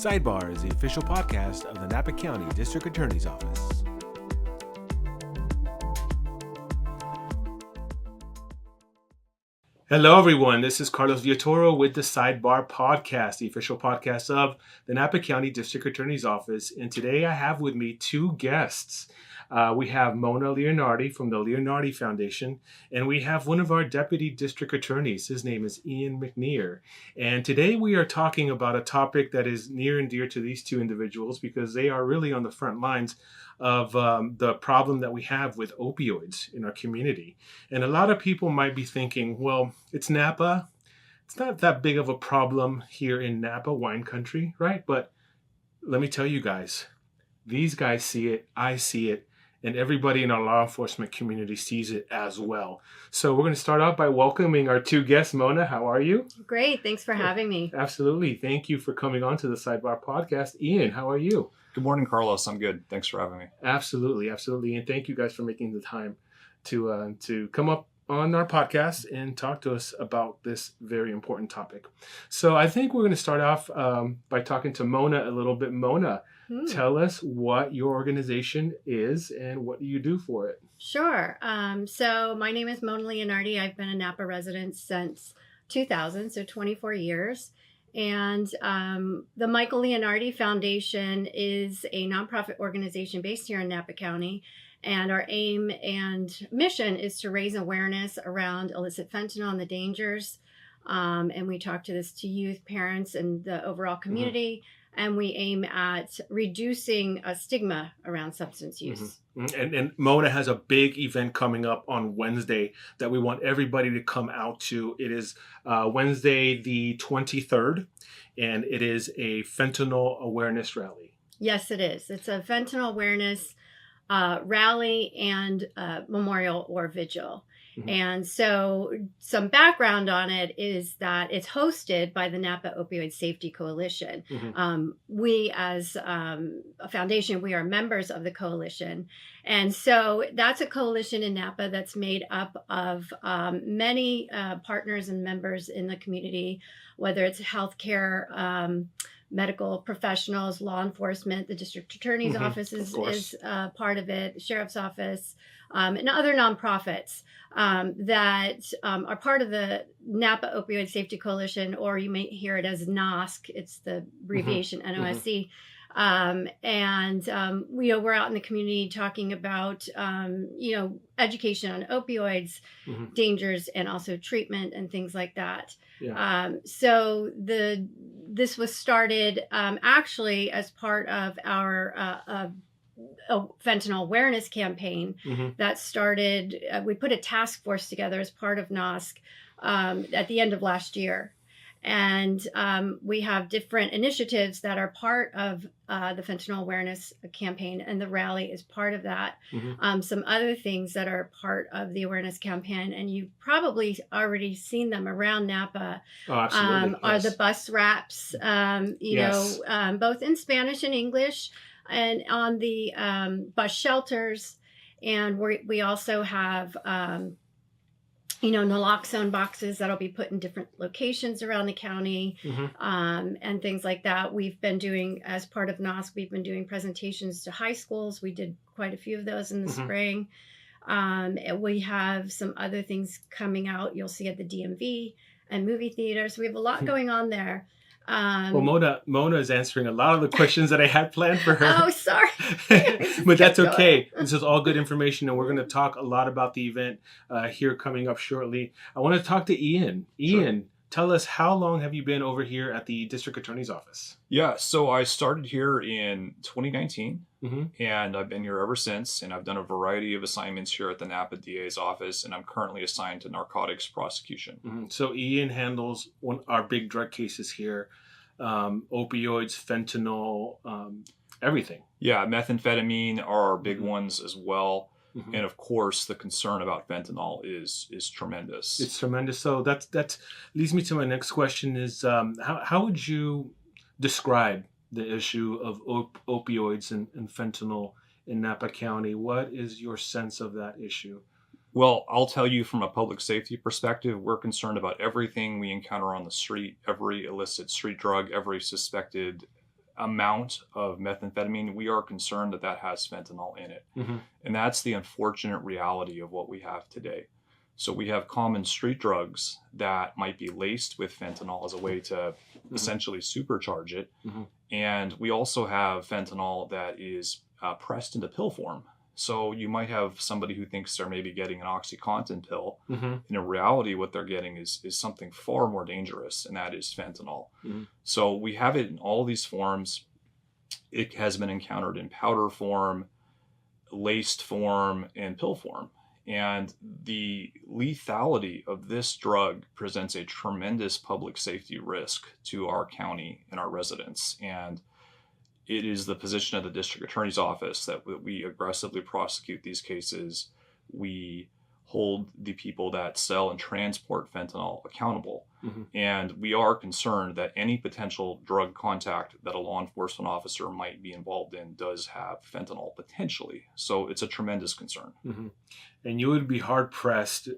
Sidebar is the official podcast of the Napa County District Attorney's Office. Hello, everyone. This is Carlos Villatoro with the Sidebar Podcast, the official podcast of the Napa County District Attorney's Office. And today I have with me two guests. We have Mona Leonardi from the Leonardi Foundation, and we have one of our deputy district attorneys. His name is Ian McNear. And today we are talking about a topic that is near and dear to these two individuals because they are really on the front lines of the problem that we have with opioids in our community. And a lot of people might be thinking, well, it's Napa. It's not that big of a problem here in Napa, wine country, right? But let me tell you guys, these guys see it, I see it, and everybody in our law enforcement community sees it as well. So we're going to start off by welcoming our two guests. Mona, how are you? Great. Thanks for having me. Absolutely. Thank you for coming on to the Sidebar Podcast. Ian, how are you? Good morning, Carlos. I'm good. Thanks for having me. Absolutely. Absolutely. And thank you guys for making the time to come up on our podcast and talk to us about this very important topic. So I think we're going to start off by talking to Mona a little bit. Mona, tell us what your organization is and what do you do for it? Sure. So my name is Mona Leonardi. I've been a Napa resident since 2000, so 24 years. And the Michael Leonardi Foundation is a nonprofit organization based here in Napa County. And our aim and mission is to raise awareness around illicit fentanyl and the dangers. And we talk to youth, parents, and the overall community. And we aim at reducing a stigma around substance use. And Mona has a big event coming up on Wednesday that we want everybody to come out to. It is Wednesday the 23rd, and it is a fentanyl awareness rally. Yes, it is. It's a fentanyl awareness rally and memorial or vigil. And so some background on it is that it's hosted by the Napa Opioid Safety Coalition. We as a foundation, we are members of the coalition. And so that's a coalition in Napa that's made up of many partners and members in the community, whether it's healthcare, medical professionals, law enforcement, the district attorney's office is part of it, the sheriff's office, and other nonprofits that are part of the Napa Opioid Safety Coalition, or you may hear it as NOSC. It's the abbreviation NOSC. We're out in the community talking about, education on opioids, dangers, and also treatment and things like that. Yeah. This was started actually as part of our fentanyl awareness campaign that started. We put a task force together as part of NOSC at the end of last year. And we have different initiatives that are part of the fentanyl awareness campaign, and the rally is part of that. Some other things that are part of the awareness campaign, and you've probably already seen them around Napa, are the bus wraps, both in Spanish and English, and on the bus shelters. And we also have naloxone boxes that'll be put in different locations around the county, and things like that. We've been doing, as part of NOSC, we've been doing presentations to high schools. We did quite a few of those in the spring. And we have some other things coming out. You'll see at the DMV and movie theaters. We have a lot going on there. Well, Mona is answering a lot of the questions that I had planned for her. Oh, sorry. But that's okay. This is all good information, and we're going to talk a lot about the event here coming up shortly. I want to talk to Ian. Ian, tell us, how long have you been over here at the District Attorney's Office? Yeah, so I started here in 2019, and I've been here ever since, and I've done a variety of assignments here at the Napa DA's office, and I'm currently assigned to narcotics prosecution. So Ian handles our big drug cases here, opioids, fentanyl, everything. Yeah, methamphetamine are our big ones as well. And of course, the concern about fentanyl is tremendous. It's tremendous. So that leads me to my next question: is how would you describe the issue of opioids and fentanyl in Napa County? What is your sense of that issue? Well, I'll tell you from a public safety perspective, we're concerned about everything we encounter on the street, every illicit street drug, every suspected amount of methamphetamine, we are concerned that that has fentanyl in it. Mm-hmm. And that's the unfortunate reality of what we have today. So we have common street drugs that might be laced with fentanyl as a way to essentially supercharge it. Mm-hmm. And we also have fentanyl that is pressed into pill form. So you might have somebody who thinks they're maybe getting an OxyContin pill. Mm-hmm. In reality, what they're getting is something far more dangerous, and that is fentanyl. Mm-hmm. So we have it in all these forms. It has been encountered in powder form, laced form, and pill form. And the lethality of this drug presents a tremendous public safety risk to our county and our residents. And it is the position of the district attorney's office that we aggressively prosecute these cases. We hold the people that sell and transport fentanyl accountable. Mm-hmm. And we are concerned that any potential drug contact that a law enforcement officer might be involved in does have fentanyl potentially. So it's a tremendous concern. Mm-hmm. And you would be hard pressed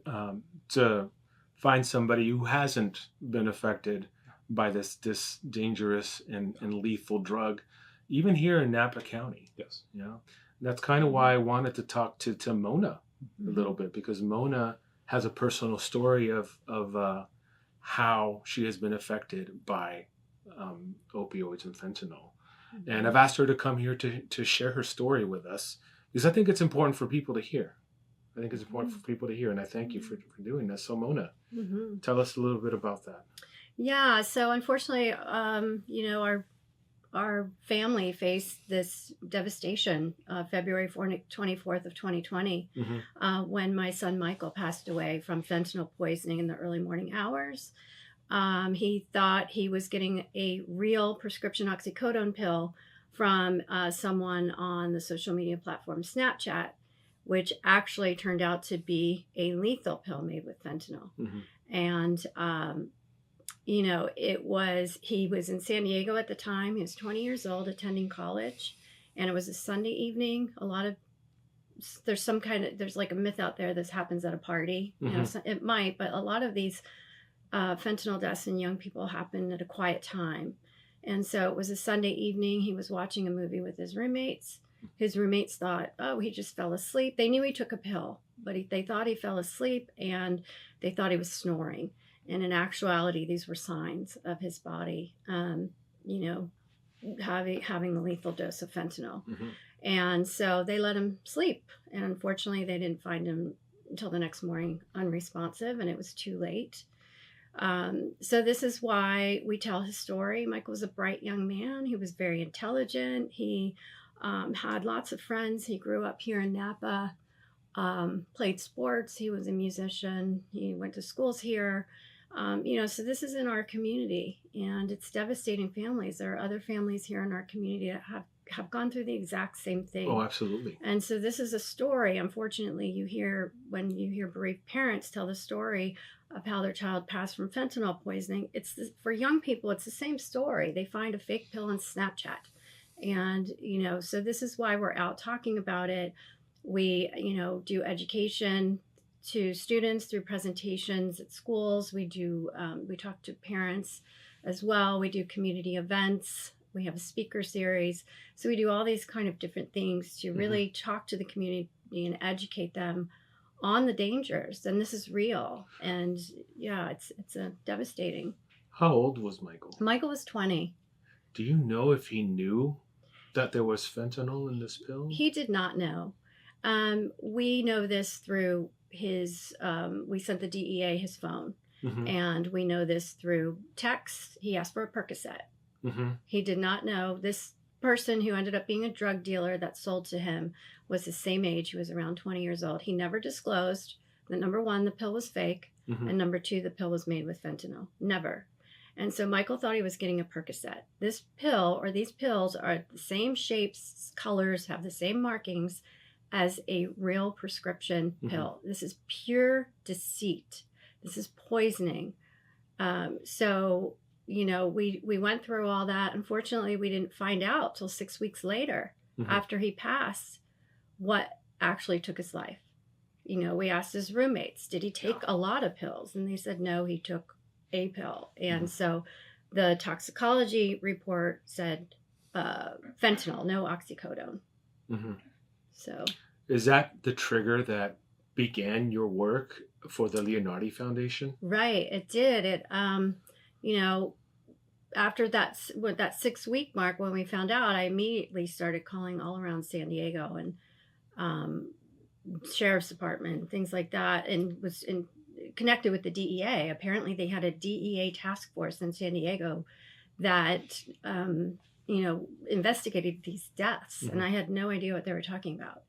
to find somebody who hasn't been affected by this dangerous and lethal drug, even here in Napa County. Yes. You know, that's kind of why I wanted to talk to Mona a little bit, because Mona has a personal story of how she has been affected by opioids and fentanyl. Mm-hmm. And I've asked her to come here to share her story with us, because I think it's important for people to hear. I think it's important for people to hear, and I thank you for doing this. So Mona, tell us a little bit about that. Yeah, so unfortunately, our family faced this devastation February 24th of 2020 when my son Michael passed away from fentanyl poisoning in the early morning hours. He thought he was getting a real prescription oxycodone pill from someone on the social media platform Snapchat, which actually turned out to be a lethal pill made with fentanyl. Mm-hmm. And he was in San Diego at the time. He was 20 years old, attending college, and it was a Sunday evening. There's like a myth out there this happens at a party. Mm-hmm. It might, but a lot of these fentanyl deaths in young people happen at a quiet time. And so it was a Sunday evening. He was watching a movie with his roommates. His roommates thought, oh, he just fell asleep. They knew he took a pill, but they thought he fell asleep, and they thought he was snoring. And in actuality, these were signs of his body, having the lethal dose of fentanyl. Mm-hmm. And so they let him sleep. And unfortunately, they didn't find him until the next morning unresponsive, and it was too late. So this is why we tell his story. Michael was a bright young man. He was very intelligent. He had lots of friends. He grew up here in Napa, played sports. He was a musician. He went to schools here. So this is in our community, and it's devastating families. There are other families here in our community that have gone through the exact same thing. Oh, absolutely. And so this is a story. Unfortunately, when you hear bereaved parents tell the story of how their child passed from fentanyl poisoning, for young people, it's the same story. They find a fake pill on Snapchat. And, so this is why we're out talking about it. We, do education to students through presentations at schools. We talk to parents as well. We do community events. We have a speaker series. So we do all these kind of different things to really talk to the community and educate them on the dangers. And this is real. And yeah, it's devastating. How old was Michael? Michael was 20. Do you know if he knew that there was fentanyl in this pill? He did not know. We know this through we sent the DEA his phone, and we know this through text. He asked for a Percocet. Mm-hmm. He did not know. This person who ended up being a drug dealer that sold to him was the same age. He was around 20 years old. He never disclosed that, number one, the pill was fake, and number two, the pill was made with fentanyl. Never. And so Michael thought he was getting a Percocet. This pill, or these pills, are the same shapes, colors, have the same markings as a real prescription pill. This is pure deceit. This is poisoning. So we went through all that. Unfortunately, we didn't find out till 6 weeks later, after he passed, what actually took his life. We asked his roommates, did he take a lot of pills? And they said, no, he took a pill. And so the toxicology report said fentanyl, no oxycodone. Mm-hmm. So, is that the trigger that began your work for the Leonardi Foundation? Right, it did. It, after that 6-week mark when we found out, I immediately started calling all around San Diego and sheriff's department, things like that, and was connected with the DEA. Apparently, they had a DEA task force in San Diego that investigated these deaths, and I had no idea what they were talking about.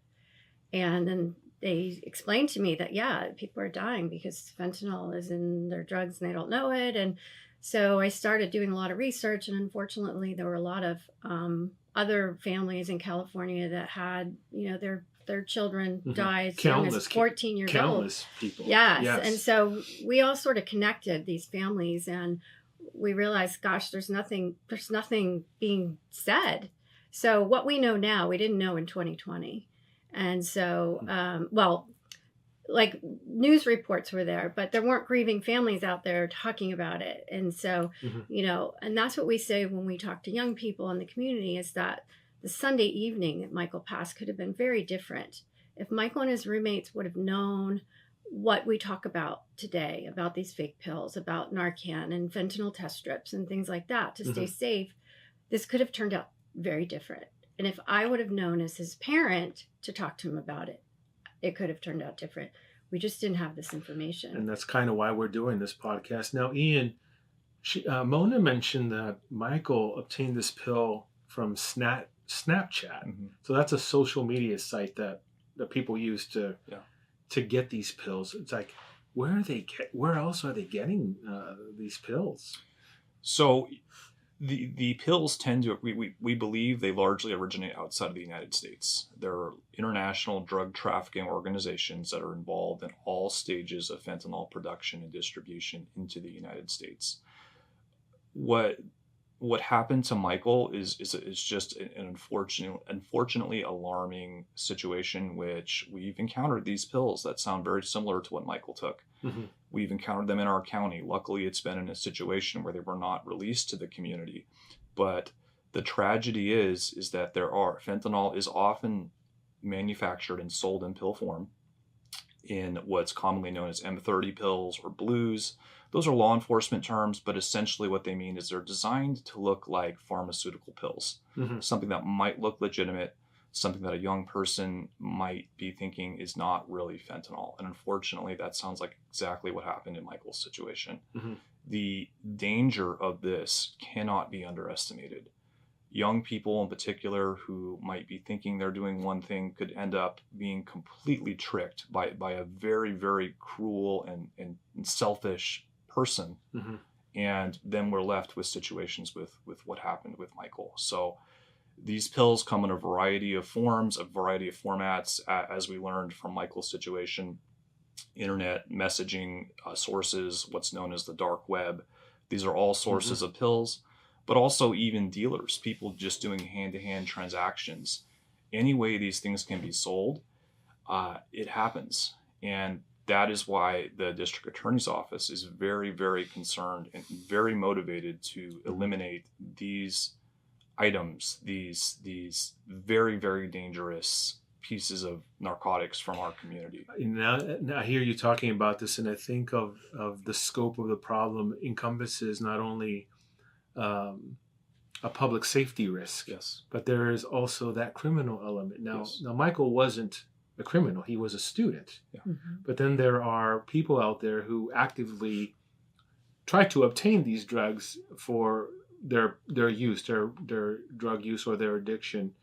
And then they explained to me that, people are dying because fentanyl is in their drugs and they don't know it. And so I started doing a lot of research, and unfortunately there were a lot of other families in California that had, their children died as young as 14 years old. Countless people. Yes. And so we all sort of connected these families, and we realized, gosh, there's nothing being said. So what we know now, we didn't know in 2020. And so, like news reports were there, but there weren't grieving families out there talking about it. And so, and that's what we say when we talk to young people in the community, is that the Sunday evening that Michael passed could have been very different if Michael and his roommates would have known what we talk about today, about these fake pills, about Narcan and fentanyl test strips and things like that to stay safe. This could have turned out very different. And if I would have known as his parent to talk to him about it, it could have turned out different. We just didn't have this information. And that's kind of why we're doing this podcast. Now, Ian, Mona mentioned that Michael obtained this pill from Snapchat. So that's a social media site that people use to get these pills. It's like, where else are they getting these pills? So the pills tend to, we believe they largely originate outside of the United States. There are international drug trafficking organizations that are involved in all stages of fentanyl production and distribution into the United States. What happened to Michael is just an unfortunately alarming situation, which we've encountered these pills that sound very similar to what Michael took. We've encountered them in our county. Luckily, it's been in a situation where they were not released to the community. But the tragedy is that fentanyl is often manufactured and sold in pill form in what's commonly known as M30 pills or blues. Those are law enforcement terms, but essentially what they mean is they're designed to look like pharmaceutical pills, something that might look legitimate, something that a young person might be thinking is not really fentanyl. And unfortunately, that sounds like exactly what happened in Michael's situation. The danger of this cannot be underestimated. Young people in particular who might be thinking they're doing one thing could end up being completely tricked by a very, very cruel and selfish person. And then we're left with situations with what happened with Michael. So these pills come in a variety of forms, a variety of formats, as we learned from Michael's situation: internet messaging sources, what's known as the dark web. These are all sources of pills, but also even dealers, people just doing hand-to-hand transactions. Any way these things can be sold, it happens. And that is why the district attorney's office is very, very concerned and very motivated to eliminate these items, these very, very dangerous pieces of narcotics from our community. Now I hear you talking about this, and I think of the scope of the problem encompasses not only a public safety risk, but there is also that criminal element. Now Michael wasn't a criminal; he was a student. But then there are people out there who actively try to obtain these drugs for their use, their drug use or their addiction.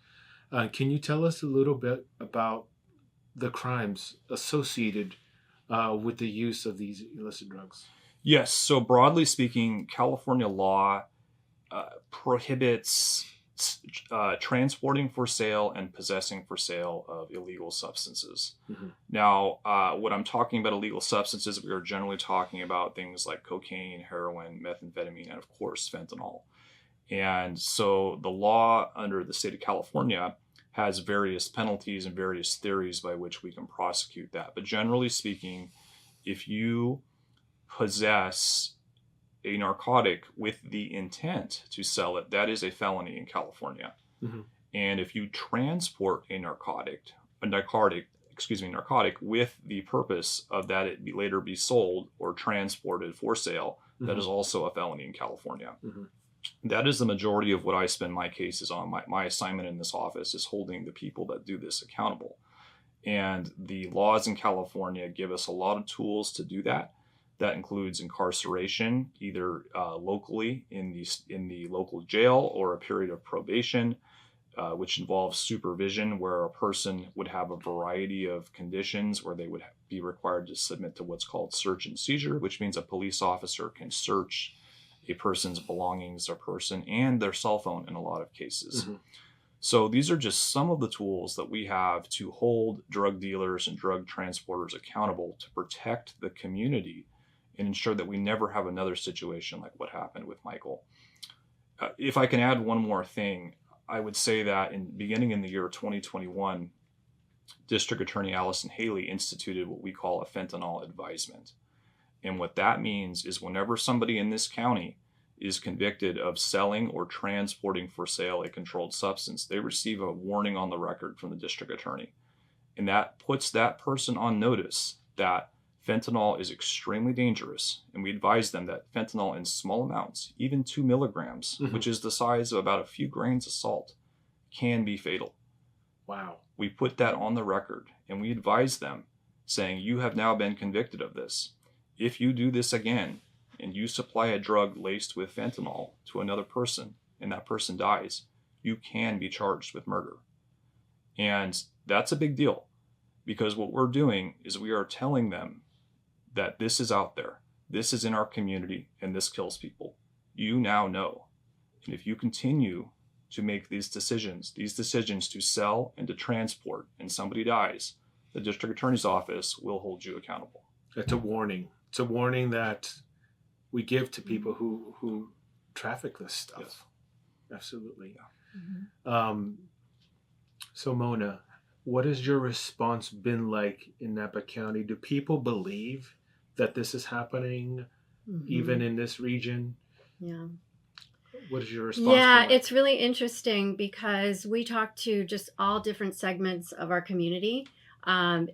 Can you tell us a little bit about the crimes associated with the use of these illicit drugs? Yes. So broadly speaking, California law prohibits transporting for sale and possessing for sale of illegal substances. Now, when I'm talking about illegal substances, we are generally talking about things like cocaine, heroin, methamphetamine, and of course, fentanyl. And so the law under the state of California has various penalties and various theories by which we can prosecute that. But generally speaking, if you possess a narcotic with the intent to sell it, that is a felony in California. Mm-hmm. And if you transport a narcotic with the purpose of that it later be sold or transported for sale, mm-hmm. that is also a felony in California. Mm-hmm. That is the majority of what I spend my cases on. My assignment in this office is holding the people that do this accountable. And the laws in California give us a lot of tools to do that. That includes incarceration, either locally in the local jail, or a period of probation, which involves supervision, where a person would have a variety of conditions where they would be required to submit to what's called search and seizure, which means a police officer can search a person's belongings, and their cell phone in a lot of cases. Mm-hmm. So these are just some of the tools that we have to hold drug dealers and drug transporters accountable to protect the community and ensure that we never have another situation like what happened with Michael. If I can add one more thing, I would say that beginning in the year 2021, District Attorney Allison Haley instituted what we call a fentanyl advisement. And what that means is whenever somebody in this county is convicted of selling or transporting for sale a controlled substance, they receive a warning on the record from the district attorney. And that puts that person on notice that fentanyl is extremely dangerous. And we advise them that fentanyl in small amounts, even 2 milligrams, mm-hmm. which is the size of about a few grains of salt, can be fatal. Wow. We put that on the record and we advise them, saying, you have now been convicted of this. If you do this again and you supply a drug laced with fentanyl to another person and that person dies, you can be charged with murder. And that's a big deal, because what we're doing is we are telling them that this is out there, this is in our community, and this kills people. You now know. And if you continue to make these decisions to sell and to transport, and somebody dies, the district attorney's office will hold you accountable. It's a warning. It's a warning that we give to people who traffic this stuff. Yes. Absolutely. Yeah. Mm-hmm. So Mona, what has your response been like in Napa County? Do people believe that this is happening, mm-hmm. even in this region? Yeah. What is your response? Yeah, it's really interesting because we talk to just all different segments of our community.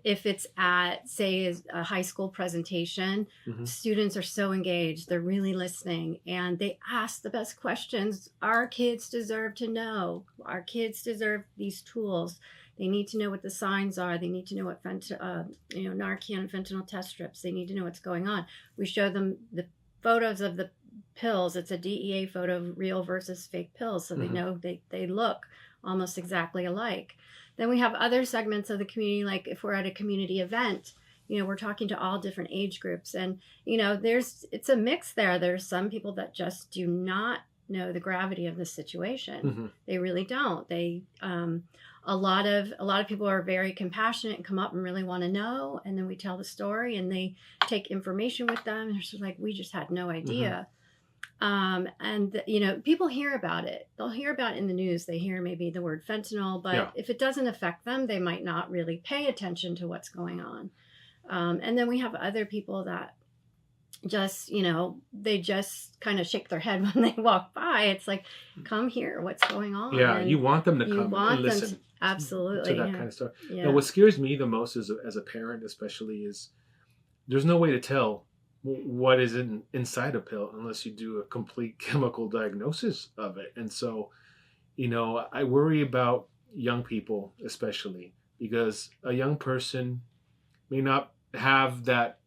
If it's at, say, a high school presentation, mm-hmm. students are so engaged. They're really listening and they ask the best questions. Our kids deserve to know. Our kids deserve these tools. They need to know what the signs are. They need to know what Narcan and fentanyl test strips. They need to know what's going on. We show them the photos of the pills. It's a DEA photo, real versus fake pills. So mm-hmm. they know they look almost exactly alike. Then we have other segments of the community, like if we're at a community event, we're talking to all different age groups. And, it's a mix there. There's some people that just do not know the gravity of the situation. Mm-hmm. They really don't. A lot of people are very compassionate and come up and really want to know. And then we tell the story and they take information with them. And they're just like, we just had no idea. Mm-hmm. People hear about it. They'll hear about it in the news. They hear maybe the word fentanyl, but if it doesn't affect them, they might not really pay attention to what's going on. And then we have other people that just, they just kind of shake their head when they walk by. It's like, come here, what's going on? Yeah, and you want them to come and listen. Absolutely. To that kind of stuff. Yeah. Now, what scares me the most as a parent, especially, is there's no way to tell what is inside a pill unless you do a complete chemical diagnosis of it. And so, I worry about young people, especially because a young person may not have that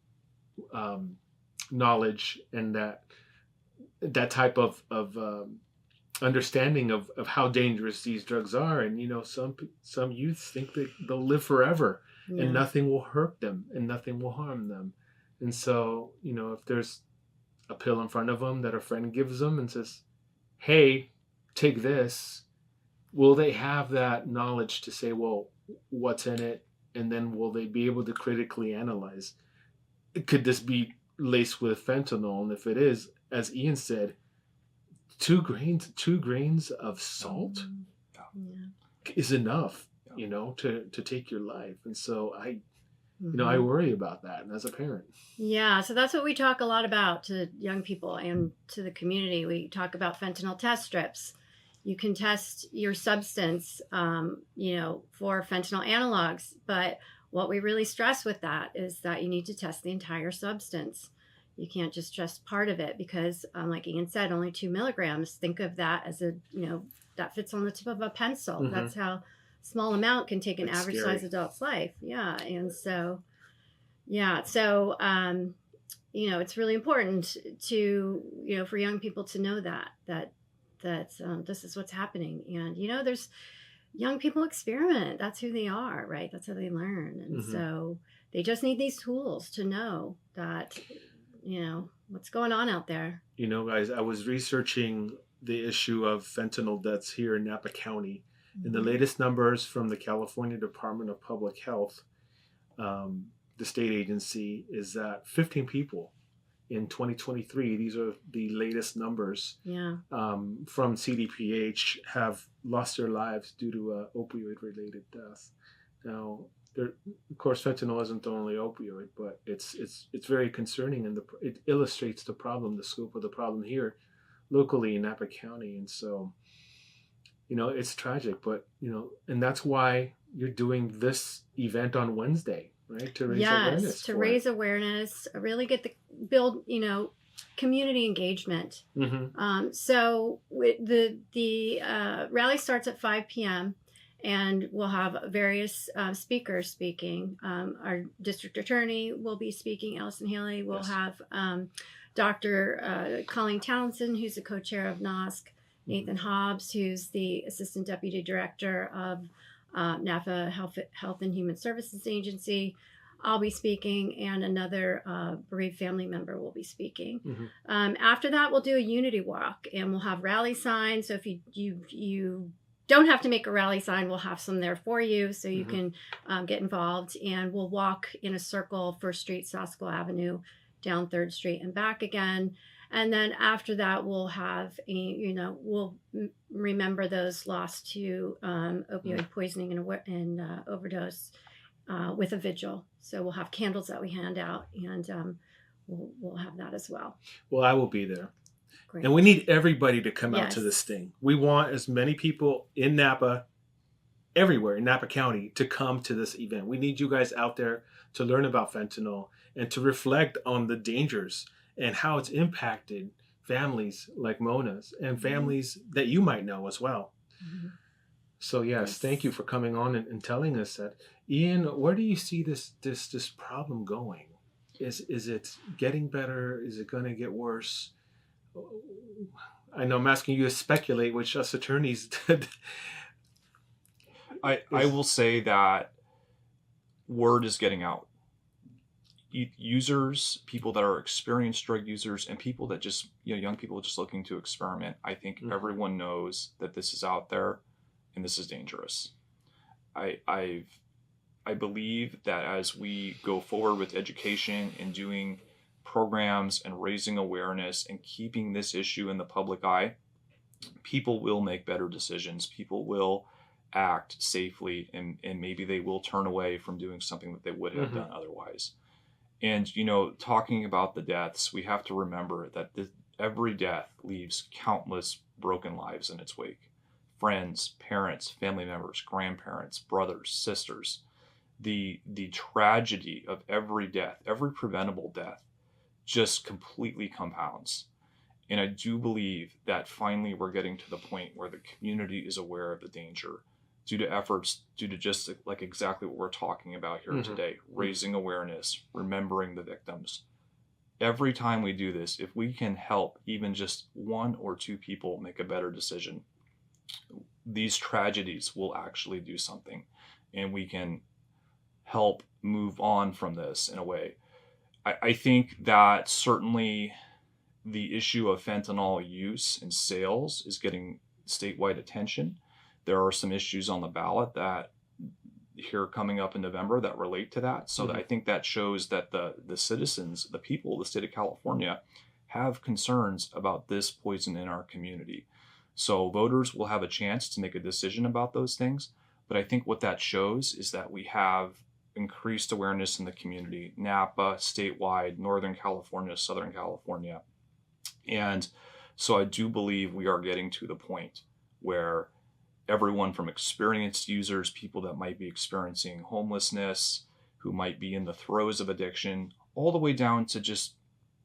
knowledge and that type of understanding of how dangerous these drugs are. And, some youths think that they'll live forever and nothing will hurt them and nothing will harm them. And so, if there's a pill in front of them that a friend gives them and says, hey, take this, will they have that knowledge to say, well, what's in it? And then will they be able to critically analyze, could this be laced with fentanyl? And if it is, as Ian said, 2 grains of salt is enough, to take your life. And so I worry about that, and as a parent. Yeah, so that's what we talk a lot about to young people and to the community. We talk about fentanyl test strips. You can test your substance, for fentanyl analogs, but what we really stress with that is that you need to test the entire substance. You can't just test part of it because, like Ian said, only 2 milligrams. Think of that as that fits on the tip of a pencil. Mm-hmm. That's how small amount can take an average size adult's life. Yeah. And so, it's really important to, for young people to know that this is what's happening. And, there's young people experiment. That's who they are, right? That's how they learn. And so they just need these tools to know that, what's going on out there. Guys, I was researching the issue of fentanyl deaths here in Napa County. And the latest numbers from the California Department of Public Health, the state agency, is that 15 people in 2023, these are the latest numbers from CDPH, have lost their lives due to opioid-related death. Now, of course, fentanyl isn't the only opioid, but it's very concerning, and it illustrates the problem, the scope of the problem here locally in Napa County. And so, it's tragic, but, and that's why you're doing this event on Wednesday, right? To raise awareness. Yes, to raise awareness, really build, community engagement. So the rally starts at 5 p.m. and we'll have various speakers speaking. Our district attorney will be speaking, Allison Haley. We'll have Dr. Colleen Townsend, who's the co-chair of NOSC, Nathan Hobbs, who's the assistant deputy director of Napa Health and Human Services Agency. I'll be speaking, and another bereaved family member will be speaking. After that, we'll do a unity walk, and we'll have rally signs. So if you don't have to make a rally sign, we'll have some there for you, so you can get involved. And we'll walk in a circle, 1st Street, Saskell Avenue, down 3rd Street, and back again. And then after that, we'll have we'll remember those lost to opioid poisoning and overdose with a vigil. So we'll have candles that we hand out, and we'll have that as well. Well, I will be there. Great. And we need everybody to come out to this thing. We want as many people in Napa, everywhere in Napa County, to come to this event. We need you guys out there to learn about fentanyl and to reflect on the dangers and how it's impacted families like Mona's and families that you might know as well. So yes, thank you for coming on and telling us that. Ian, where do you see this problem going? Is it getting better? Is it going to get worse? I know I'm asking you to speculate, which us attorneys did. I will say that word is getting out. Users, people that are experienced drug users, and people that just, young people just looking to experiment. I think everyone knows that this is out there and this is dangerous. I believe that as we go forward with education and doing programs and raising awareness and keeping this issue in the public eye, people will make better decisions. People will act safely, and maybe they will turn away from doing something that they would have done otherwise. And, talking about the deaths, we have to remember that every death leaves countless broken lives in its wake. Friends, parents, family members, grandparents, brothers, sisters. The tragedy of every death, every preventable death, just completely compounds. And I do believe that finally we're getting to the point where the community is aware of the danger due to efforts, due to just like exactly what we're talking about here today, raising awareness, remembering the victims. Every time we do this, if we can help even just 1 or 2 people make a better decision, these tragedies will actually do something, and we can help move on from this in a way. I think that certainly the issue of fentanyl use and sales is getting statewide attention. There are some issues on the ballot that here coming up in November that relate to that. So I think that shows that the citizens, the people of the state of California, have concerns about this poison in our community. So voters will have a chance to make a decision about those things. But I think what that shows is that we have increased awareness in the community, Napa, statewide, Northern California, Southern California. And so I do believe we are getting to the point where everyone from experienced users, people that might be experiencing homelessness, who might be in the throes of addiction, all the way down to just,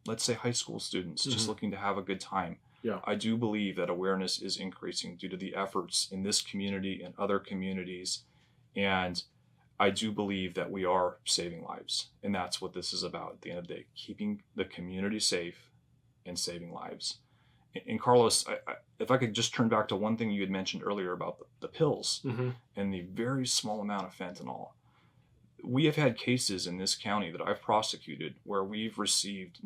let's say, high school students just looking to have a good time. Yeah. I do believe that awareness is increasing due to the efforts in this community and other communities. And I do believe that we are saving lives. And that's what this is about at the end of the day, keeping the community safe and saving lives. And Carlos, if I could just turn back to one thing you had mentioned earlier about the pills and the very small amount of fentanyl. We have had cases in this county that I've prosecuted where we've seized.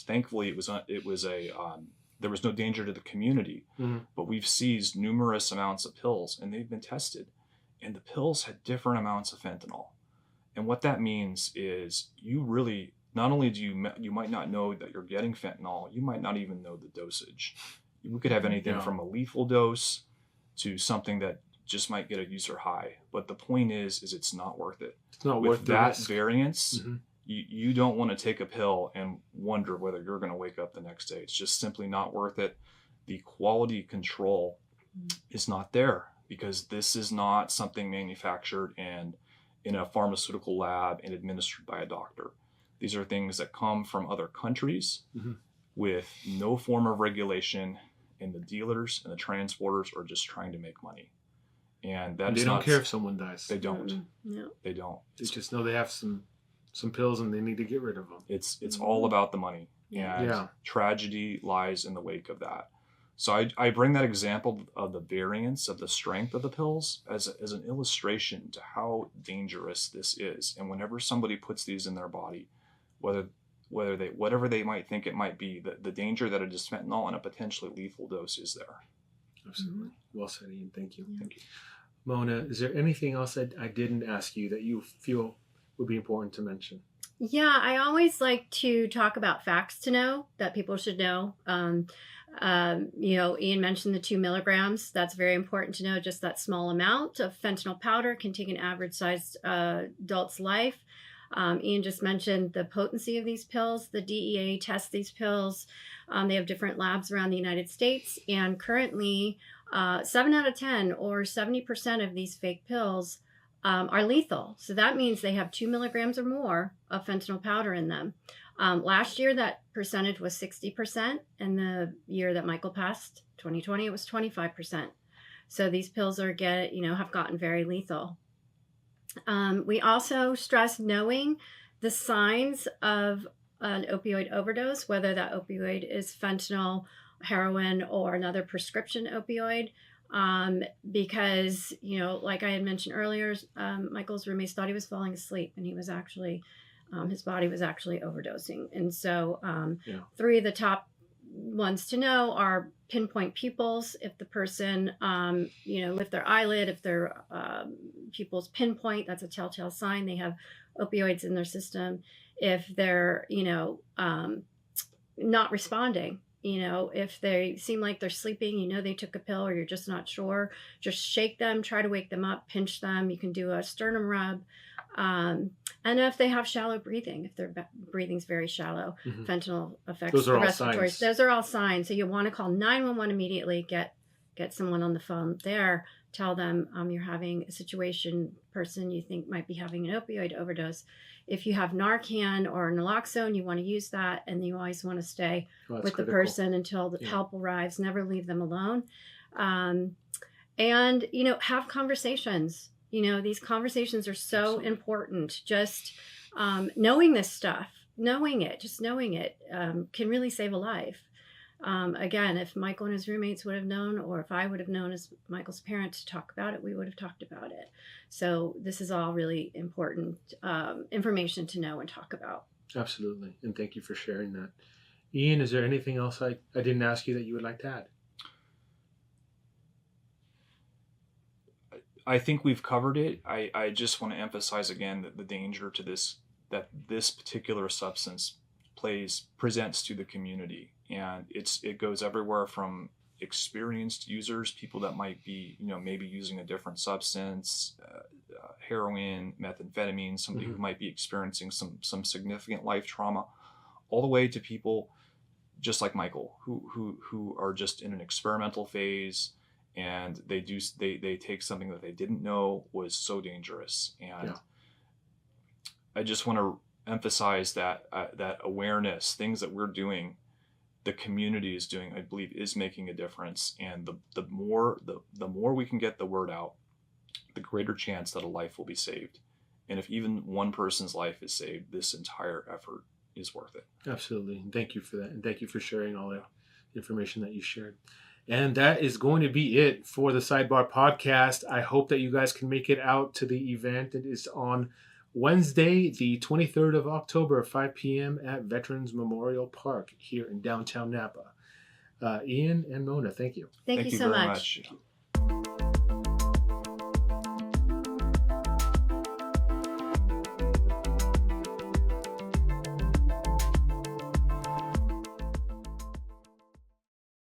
Thankfully, there was no danger to the community, but we've seized numerous amounts of pills, and they've been tested, and the pills had different amounts of fentanyl. And what that means is not only do you might not know that you're getting fentanyl, you might not even know the dosage. We could have anything from a lethal dose to something that just might get a user high. But the point is it's not worth it. It's not With worth the that risk. variance, you don't want to take a pill and wonder whether you're going to wake up the next day. It's just simply not worth it. The quality control is not there because this is not something manufactured in a pharmaceutical lab and administered by a doctor. These are things that come from other countries with no form of regulation, and the dealers and the transporters are just trying to make money. And they don't care if someone dies. They don't. No. They don't. They just know they have some pills and they need to get rid of them. It's all about the money. And tragedy lies in the wake of that. So I bring that example of the variance of the strength of the pills as an illustration to how dangerous this is. And whenever somebody puts these in their body, whatever they might think it might be, the danger that it is fentanyl and a potentially lethal dose is there. Absolutely. Well said, Ian. Thank you. Yeah. Thank you. Mona, is there anything else that I didn't ask you that you feel would be important to mention? Yeah, I always like to talk about facts to know that people should know. Ian mentioned the 2 milligrams. That's very important to know. Just that small amount of fentanyl powder can take an average-sized adult's life. Ian just mentioned the potency of these pills. The DEA tests these pills. They have different labs around the United States. And currently, 7 out of 10 or 70% of these fake pills are lethal. So that means they have 2 milligrams or more of fentanyl powder in them. Last year, that percentage was 60%. And the year that Michael passed, 2020, it was 25%. So these pills have gotten very lethal. We also stress knowing the signs of an opioid overdose, whether that opioid is fentanyl, heroin, or another prescription opioid. Because, like I had mentioned earlier, Michael's roommates thought he was falling asleep and he was actually, his body was actually overdosing. And so 3 of the top ones to know are pinpoint pupils. If the person, lift their eyelid, if their pupils pinpoint, that's a telltale sign they have opioids in their system. If they're, not responding, if they seem like they're sleeping, they took a pill or you're just not sure, just shake them, try to wake them up, pinch them. You can do a sternum rub. And if they have shallow breathing, if their breathing's very shallow, fentanyl affects the respiratory. Those are all signs. So you want to call 911 immediately, get someone on the phone there, tell them you're having a situation, person you think might be having an opioid overdose. If you have Narcan or naloxone, you want to use that, and you always want to stay with critical. The person until the help arrives. Never leave them alone. And, have conversations. These conversations are so Absolutely. Important. Just knowing this stuff, knowing it can really save a life. Again, if Michael and his roommates would have known, or if I would have known as Michael's parent to talk about it, we would have talked about it. So this is all really important information to know and talk about. Absolutely. And thank you for sharing that. Ian, is there anything else I didn't ask you that you would like to add? I think we've covered it. I just want to emphasize again that the danger to that this particular substance presents to the community. And it goes everywhere from experienced users, people that might be, maybe using a different substance, heroin, methamphetamine, somebody who might be experiencing some significant life trauma, all the way to people just like Michael, who are just in an experimental phase, and they take something that they didn't know was so dangerous. And I just want to emphasize that that awareness, things that we're doing, the community is doing, I believe, is making a difference. And the more we can get the word out, the greater chance that a life will be saved. And if even one person's life is saved, this entire effort is worth it. Absolutely. And thank you for that. And thank you for sharing all that information that you shared. And that is going to be it for the Sidebar Podcast. I hope that you guys can make it out to the event. It is on Wednesday, the 23rd of October, 5 p.m. at Veterans Memorial Park here in downtown Napa. Ian and Mona, thank you. Thank you so very much.